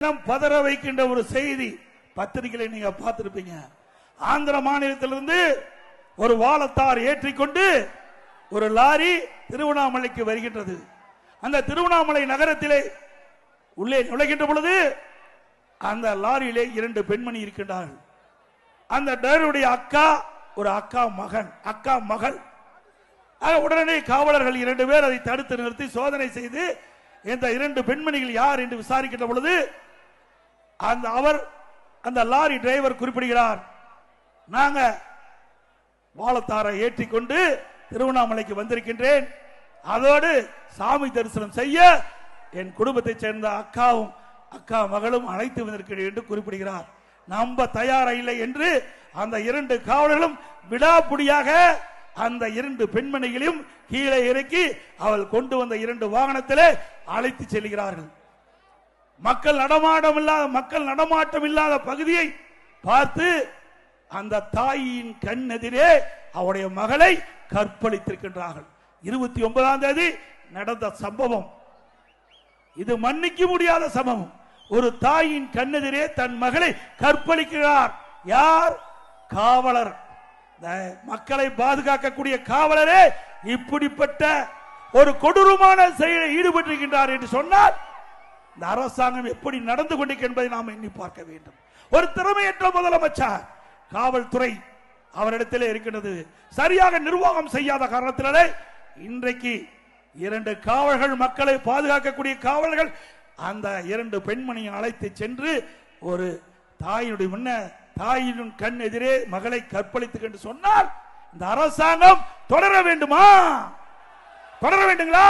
பதற வைக்கின்ற ஒரு செய்தி பத்திரிகைகளை நீங்க பார்த்திருப்பீங்க. ஆந்திர மாநிலத்திலிருந்து ஒரு வாழத்தார் ஏற்றிக்கொண்டு ஒரு லாரி திருவண்ணாமலைக்கு வருகின்றது. அந்த திருவண்ணாமலை நகரத்திலே உள்ளே நுழைகின்ற பொழுது அந்த லாரியிலே 2 பெண்மணி இருக்கின்றார்கள். அந்த டிரைவருடைய அக்கா, ஒரு அக்கா மகள். உடனே காவலர்கள் 2 பேர் அதை தடுத்து நிறுத்தி சோதனை செய்து இந்த 2 பெண்மணிகள் யார் என்று விசாரிக்கின்ற பொழுது அந்த லாரி டிரைவர் குறிப்பிடுகிறார், நாங்க வாழத்தாரை ஏற்றிக்கொண்டு திருவண்ணாமலைக்கு வந்திருக்கின்றேன், அதோடு சாமி தரிசனம் செய்ய என் குடும்பத்தை சேர்ந்த அக்கா மகளும் அழைத்து வந்திருக்கிறேன் என்று குறிப்பிடுகிறார். நம்ப தயாரா இல்லை என்று அந்த 2 காவலர்களும் விடாப்புடியாக அந்த 2 பெண்மணிகளையும் கீழே இறக்கி அவள் கொண்டு வந்த 2 வாகனத்திலே அழைத்து செல்கிறார்கள். மக்கள் நடமாட்டம் இல்லாத பகுதியை பார்த்து அந்த தாயின் கண் எதிரே அவருடைய மகளை கற்பழித்திருக்கின்றார்கள். 29ஆம் தேதி நடந்த சம்பவம் இது. மன்னிக்க முடியாத சம்பவம். ஒரு தாயின் கண்ணெதிரே தன் மகளை கற்பழிக்கிறார். யார்? காவலர். மக்களை பாதுகாக்கக்கூடிய காவலரே இப்படிப்பட்ட ஒரு கொடூரமான செயலில் ஈடுபட்டிருக்கின்றார் என்று சொன்னால் இந்த அரசாங்கம் எப்படி நடந்து கொண்டிருக்கிறது என்பதை நாம் எண்ணி பார்க்க வேண்டும். ஒரு திறமையற்ற முதலமைச்சர், காவல்துறை அவரிடத்திலே இருக்கின்றது. சரியாக நிர்வாகம் செய்யாத காரணத்தினாலே இன்றைக்கு 2 காவலர்கள், மக்களை பாதுகாக்கக்கூடிய காவலர்கள் அந்த 2 பெண்மணியை அழைத்து சென்று ஒரு தாயின் கண் எதிரே மகளை கற்பழித்து என்று சொன்னால் இந்த அரசாங்கம் தொடர வேண்டுமா? தொடர வேண்டுங்களா?